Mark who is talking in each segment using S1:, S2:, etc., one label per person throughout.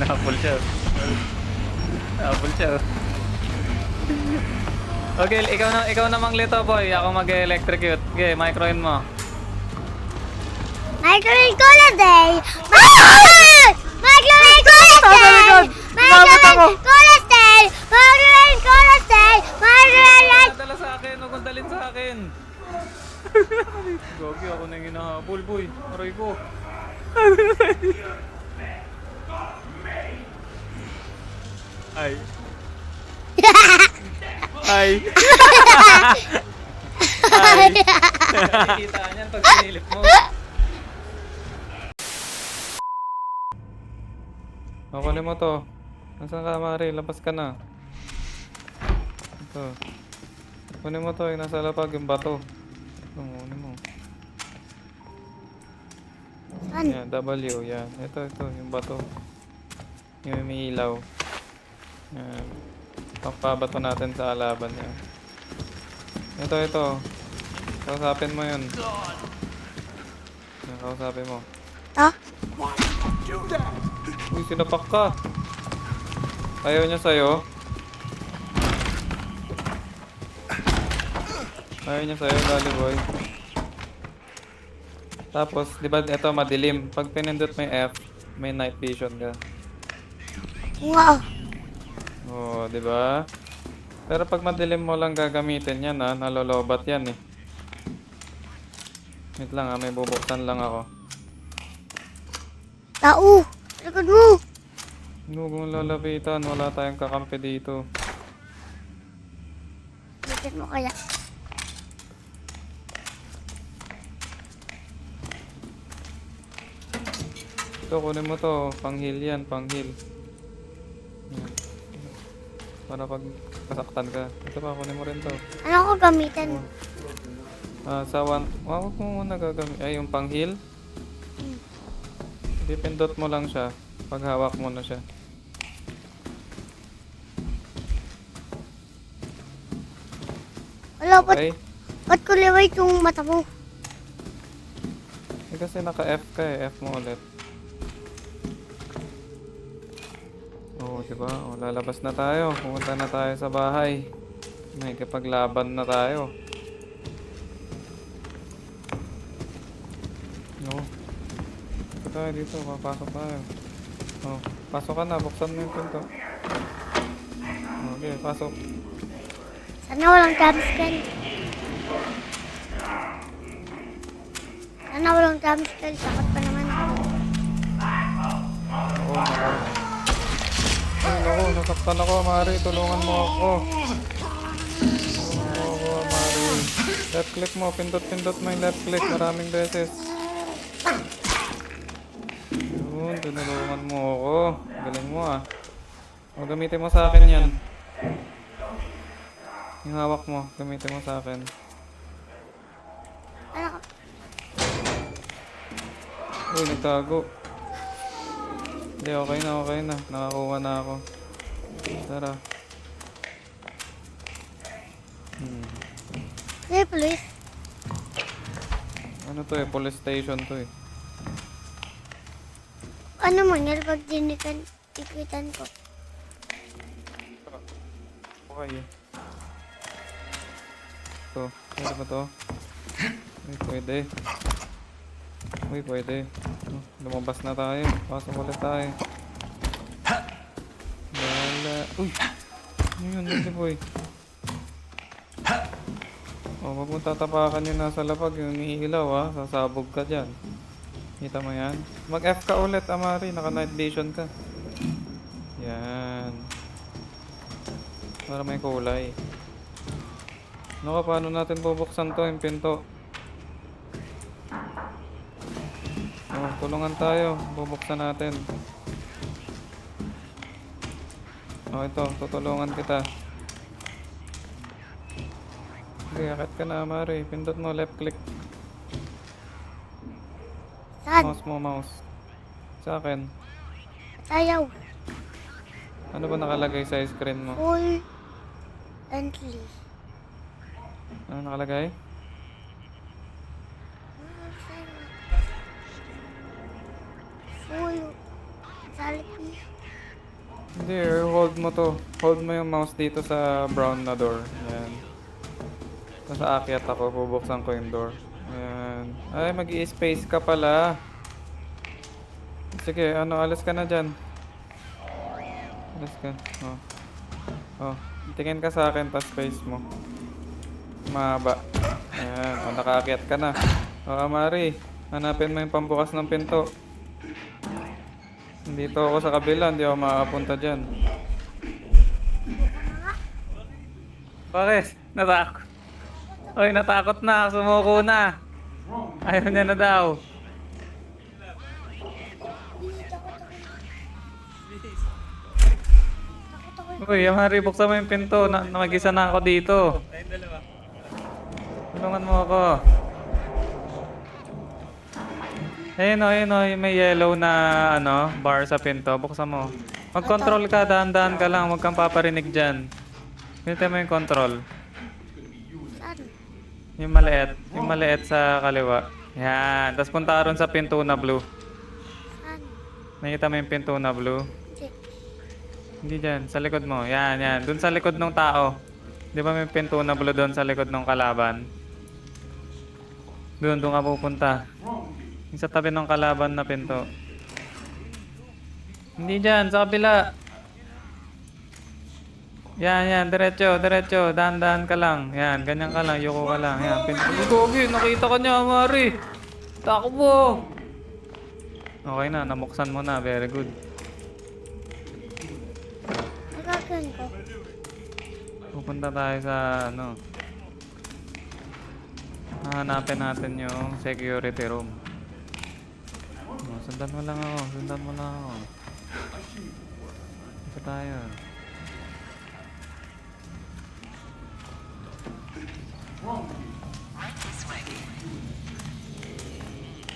S1: Napol siya. Napol siya. Okay, ikaw namang lito, boy. Ako mag-electrocute. Okay, micro-in mo.
S2: Microwave Holiday! Microwave Holiday! Microwave Holiday! Microwave Holiday! Microwave
S1: Dala sa akin, huwag mong dalhin sa akin. Gogi, ako na yung hinahabol, boy. Aray ko. Ay. Ay. Ay. Nakikita niyan pag sinilip mo. Kunin mo to. Nasaan ka, Mari? Labas ka na. Ito. Kunin mo to, yung nasa lapag, yung bato. Ito, kunin mo. Yan, W, yan. Ito, yung bato. Yung may ilaw. Yan. Papabato natin sa alaban yan. Ito. Kausapin mo yun. Yan, kausapin mo.
S2: Ah?
S1: Uy, sinapak ka. Ayaw niya sa'yo. Ayaw niya sa'yo, Lali Boy. Tapos, di ba ito madilim. Pag pinindot mo yung F, may night vision ka.
S2: Wow!
S1: Oo, di ba? Pero pag madilim mo lang gagamitin yan ha, nalolobat yan eh. Wait lang ha, may bubuksan lang ako.
S2: Tao! Likod mo!
S1: Huwag mong lalapitan, wala tayong kakampi dito.
S2: Likod mo kaya.
S1: Ito, kunin mo to. Pang-heal yan, pang-heal. Yan. Para pag kasaktan ka. Ito pa, kunin mo rin to.
S2: Ano ko gamitin?
S1: Sa one... Huwag mo muna gagamit. Ay, yung pang-heal. Dipindot mo lang siya. Pag hawak mo na siya.
S2: Wala,
S1: Okay?
S2: ba't kuliway yung mata mo?
S1: Eh, kasi naka-F ka eh. F mo ulit. Oo, diba? O, lalabas na tayo. Pumunta na tayo sa bahay. May kapaglaban na tayo. No. Dito tayo dito. Papasok tayo. Oh, pasok ka na. Buksan mo yung pinto. Okay, pasok.
S2: Sana walang jumpscare. Sana walang jumpscare. Takot pa naman ako.
S1: Oo, nako. Ay, nako. Nasaktan ako, Mari. Tulungan mo ako. Tulungan mo ako, Mari. Left click mo. Pindot-pindot mo yung left click. Maraming beses. Yun, tinulungan mo ako. Galing mo ah. O, gamitin mo sa akin yan. Yung hawak mo, gamitin mo sa akin.
S2: Ano?
S1: Uy, nagtago. Hindi, okay na. Nakakuha na ako. Tara.
S2: Hey, police.
S1: Ano to eh, police station to eh.
S2: Ano mangyari pag ikitan ko?
S1: Okay eh. Ito, pwede ba to? Uy, pwede. Uy, pwede. Lumabas na tayo. Pasok ulit tayo. Wala. Uy! Ano yun, Lady Boy? Oh, wag mo tatapakan yung nasa lapag. Yung umiilaw ha. Sasabog ka dyan. Kita mo yan? Mag-F ka ulit, Amari. Naka-night vision ka. Yan. Para may kulay. Ano ka, paano natin bubuksan to yung pinto? Oh, tulungan tayo. Bubuksan natin. Oh, ito. Tutulungan kita. Okay, akit ka na, Mari. Pindot mo, left click.
S2: Saan?
S1: Mouse mo, mouse. Sa akin.
S2: Ayaw.
S1: Ano ba nakalagay sa screen mo?
S2: Full entry.
S1: Ano nakalagay?
S2: Full Jollibee.
S1: Hindi, hold mo to. Hold mo yung mouse dito sa brown na door. Yan. Tapos aakyat ako, bubuksan ko yung door. Ayan. Ay, mag-i-space ka pala. Sige, ano, alis ka na dyan. Alis ka. Oh. Oh. Tingin ka sa akin, tas space mo. Mahaba. Ayan. O, nakaakyat ka na. O, Amari. Hanapin mo yung pambukas ng pinto. Dito ako sa kabila, hindi ako makapunta dyan. Bakit? Natakot. Oy, natakot na. Sumuko na. Ayaw niya na daw. Uy, Amari, buksan mo yung pinto. Mag-isa na ako dito. Tulungan mo ako. Ayun o, may yellow na ano, bar sa pinto. Buksan mo. Mag-control ka, dahan-dahan ka lang. Huwag kang paparinig dyan. Pinto mo yung control.
S2: Saan?
S1: Yung maliit sa kaliwa. Yan. Tapos punta ka ron sa pinto na blue.
S2: Saan?
S1: Nakita mo yung pinto na blue?
S2: Hindi.
S1: Hindi dyan, sa likod mo. Yan. Doon sa likod ng tao. Di ba may pinto na blue doon sa likod ng kalaban? Doon ka pupunta. Yung sa tabi ng kalaban na pinto. Hindi dyan, sa kabila. Yan, diretso. Dahan-dahan ka lang. Yan, ganyan ka lang, yuko ka lang. Yan, pinto. Gogi, nakita ka niya, Mari. Takbo. Okay na, namuksan mo na. Very good.
S2: Nagagawin ko.
S1: Pupunta tayo sa ano. Hanapin natin yung security room. Oh, sundan mo lang ako. Ito tayo.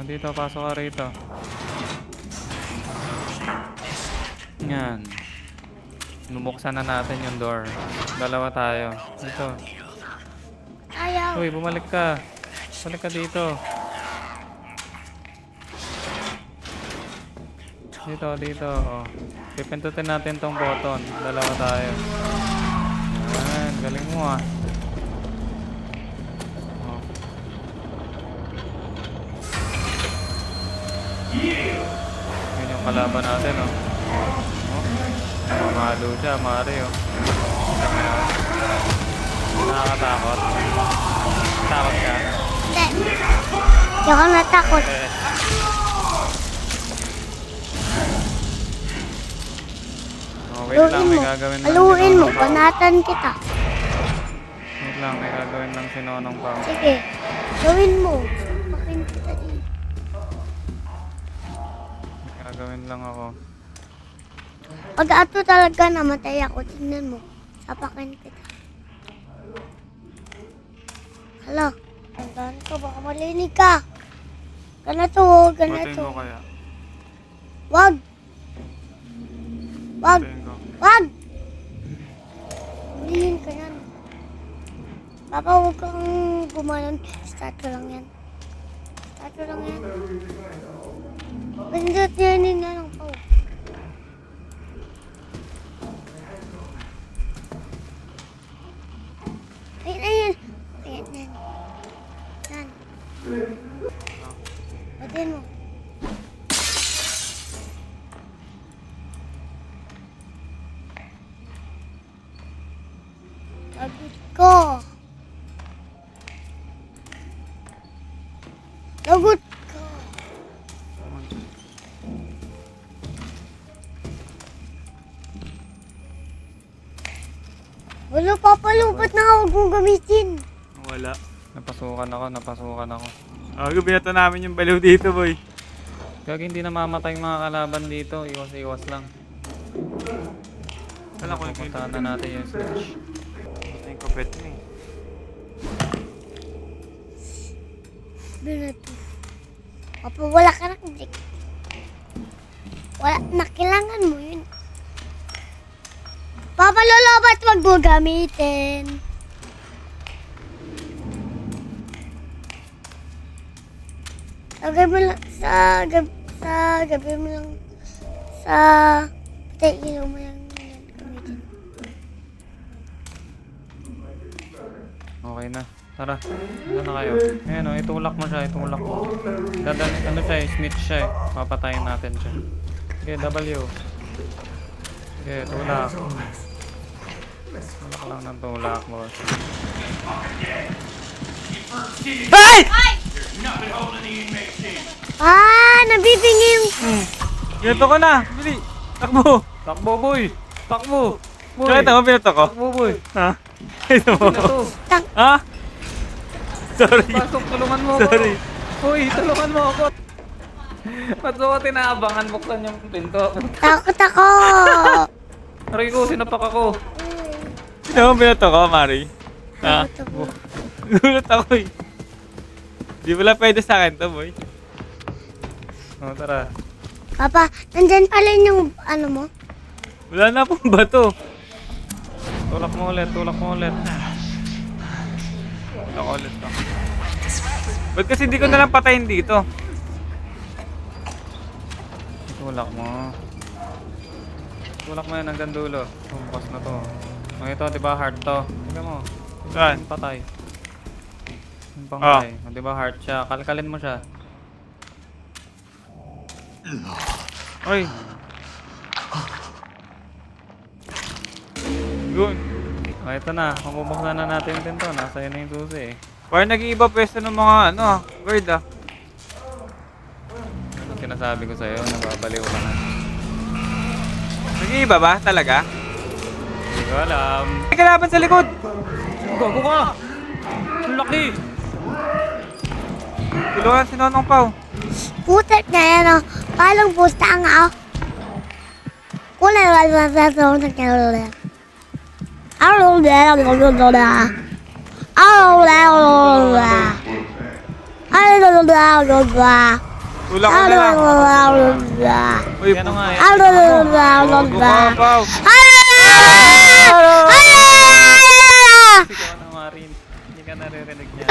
S1: O dito, pasok ka rito. Yan. Lumuksan na natin yung door. Dalawa tayo. Dito.
S2: Ayaw.
S1: Uy, bumalik ka. Balik ka dito. Dito. Oh. Pipindutin natin tong button. Dalawa tayo. Yan, galing mo ah. Oh. Yun yung kalaban natin oh. Oh. Mamalo siya, Mari oh. Nakakatakot. Takot ka?
S2: Hindi. Hindi ako natakot.
S1: Oh, wait lang, may gagawin lang
S2: Haluin mo.
S1: si Nonong Pao.
S2: Panatan kita.
S1: Wait lang, may gagawin lang si Nonong Pao.
S2: Sige. Gawin mo. Sapakin kita dito.
S1: May gagawin lang ako.
S2: Pag ato talaga namatay ako, tingnan mo. Sapakin kita. Hala. Tandaan ka. Baka malinig ka. Ganito.
S1: Batiin ko kaya.
S2: Wag.
S1: Batiin ko.
S2: Wag! Hulihin ka yan. Papa, huwag kang gumanon. Statue lang yan. Pindot yan na lang po. Ayan. Yan. Batin mo. Lagot ko. Wala, papalupot na huwag mong gamitin.
S3: Wala.
S1: Napasukan ako.
S3: Binato namin yung baliw dito, boy.
S1: Gagi, hindi namamatay yung mga kalaban dito. Iwas lang.
S3: Wala ko yung
S1: Pupuntahan na natin yung switch.
S3: Ito yung kapit mo eh.
S2: Binato. Papa, wala ka ng brick. Wala, kailangan mo yun. Papa, lolobat, wag mo gamitin. Gabi mo lang, sa gabi mo lang, sa Tay, ilaw mo lang yan. Gamitin.
S1: Okay na. Tara. Ano na kayo? Ayan o, itulak mo siya, itulak mo. Ano siya, snitch siya eh. Papatayin natin siya. Okay, W. Okay, tulak. Tulak lang ng tulak, boss.
S3: Ay!
S2: Nabibingi yung...
S3: Binato ko na! Bili! Takbo!
S1: Takbo, boy! Takbo! Boy!
S3: Nakita mo, binato ko?
S1: Takbo, boy!
S3: Ha? Ito mo?
S1: Ito!
S3: Ha? Sorry.
S1: Pasok, tulungan mo ako!
S3: Sorry.
S1: Uy, tulungan mo ako! Ba't mo ko tinaabangan buksan yung pinto?
S2: Takot ako!
S1: Aray ko, sinapak ako!
S3: Sino mo binato ko, Mari? Ha?
S2: Takot ako.
S3: Gulat ako eh. Di wala pwede sa akin to, boy.
S1: O, tara.
S2: Papa, nandyan pala yung ano mo?
S3: Wala na pong bato.
S1: Tulak mo ulit, tulak mo ulit. Tulak ulit lang.
S3: Ba't kasi hindi ko nalang patayin dito?
S1: Tulak mo. Tulak mo yan hanggang dulo. Bukas na to. O, ito, di ba heart to? Tingnan mo.
S3: Saan?
S1: Yung patay. Yung pangpatay. O, di ba heart siya? Kalkalin mo siya.
S3: Oy. Yun.
S1: O, ito na. Mabubuksan na natin yung pinto. Nasa yun na yung susi eh.
S3: Parang nag-iiba pwesto ng mga ano, guard ah.
S1: Ano sinasabi ko sa'yo? Nababaliw ka na.
S3: Nag-iiba ba talaga?
S1: Hindi ko alam.
S3: May kalaban sa likod!
S1: Gago ka! Ang laki!
S3: Tulungan si Nonong Pao.
S2: Putek na yan o. Palang pusta nga o. Kulay wala sa sa kaya. Alo da alo da. Alo da alo da. Alo da alo da.
S3: Tulak ko na
S2: Alo
S3: lang.
S2: da alo da.
S3: Uy,
S1: Yan o nga.
S2: Alo da alo
S3: Gago
S2: da.
S3: ka, Pao.
S1: Ikaw na Marin. Hindi ka naririnig niya.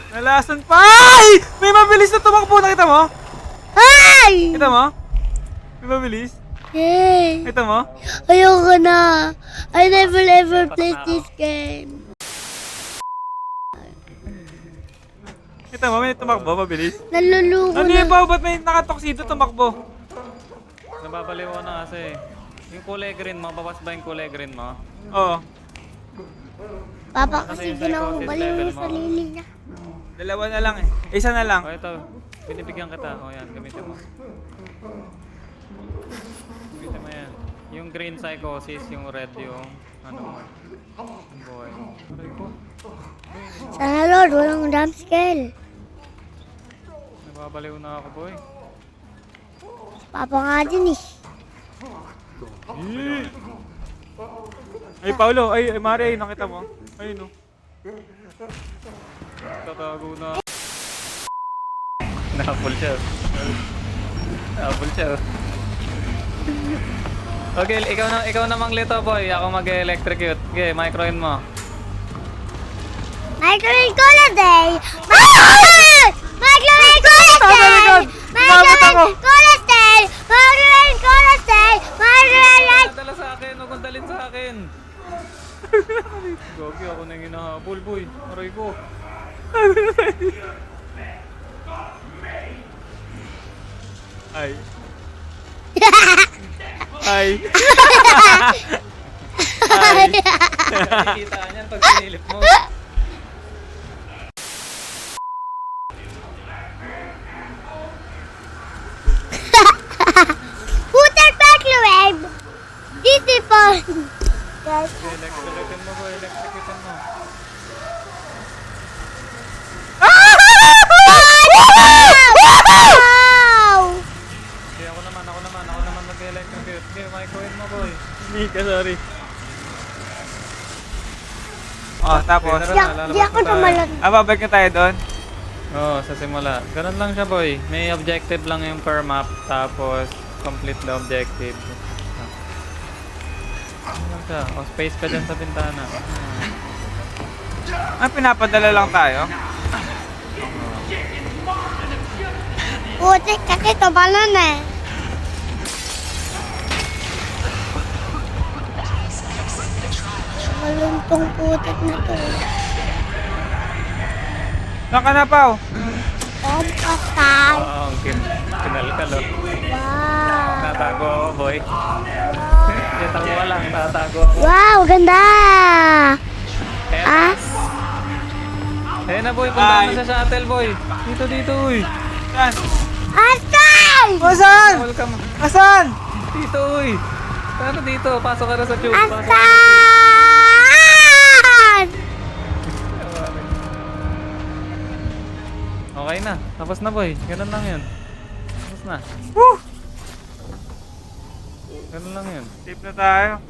S3: Nalasan pa! Ay! May mabilis na tumakbo. Nakita mo? Kita mo? May mabilis? Kita mo?
S2: Ayoko na. I never ever played this game.
S3: Kita mo? May tumakbo. Mabilis.
S2: Naluluko
S3: Ano
S2: na.
S3: yun, Pao? Ba't may nakatoksido tumakbo?
S1: Nababaliw ko na kasi. Yung kulay green mo, babas ba yung kulay green mo?
S3: Oo.
S2: Papa kasi ginawa baliw yung sarili niya.
S3: Dalawa na lang eh. Isa na lang.
S1: O ito, binibigyan kita. O yan, gamitin mo. Gamitin mo yan. Yung green psychosis, yung red yung ano mo. Yung buhay. Aray ko.
S2: Sana Lord, walang jump scale.
S1: Nababaliw na ako, boy.
S2: Papa nga din eh.
S3: Ay, Paulo. Ay, Mari. Ay, nakita mo? Ayun no.
S1: Tatago na. Nakapul siya. Nakapul siya. Okay, ikaw namang lito, boy. Ako mag-electrocute. Okay, micro-in mo.
S2: Microwave Cola Day! Microwave Cola Day! Microwave Cola Day! Microwave Cola Day! Microwave...
S1: Dala sa akin, huwag kong dalhin sa akin. Gogi, ako na yung hinahabol, boy. Aray ko.
S3: Ay. Ay. Ay.
S1: Nakikita niyan pag sinilip mo.
S2: Puter microwave! Beautiful! Guys,
S1: Electrocutin mo, boy. Electrocutin mo.
S2: wow!
S1: Okay, ako naman mag-electrocute. Okay, micro-in mo, boy.
S3: Hindi ka, sorry. Oh, tapos.
S1: Okay, tara.
S2: Di ako tumalon.
S3: Babalik na tayo doon.
S1: Oo, sa simula. Ganun lang siya, boy. May objective lang yung per map, tapos complete the objective. ka. O, space ka dyan sa bintana.
S3: Ah, pinapadala lang tayo?
S2: Putik kasi tumalon eh. Maluntong putik na to.
S3: Saan ka na, Pao?
S2: Kompasal.
S1: Oo, ang kinalkal o.
S2: Wow.
S1: Natago ako, boy. Kita mo lang, tatago ako.
S2: Wow, ganda. Ah?
S1: Ayun na, boy. Punta na sa shuttle, boy. Dito, uy.
S3: Saan?
S2: Asan?
S3: O, saan?
S1: Welcome.
S3: Asan?
S1: Dito, uy. Tara dito. Pasok ka na sa tube. Pasok ka na sa tube.
S2: Asan?
S1: Okay na. Tapos na, boy. Ganun lang yun. Tapos na.
S3: Woo!
S1: Ganun lang yun.
S3: Safe na tayo.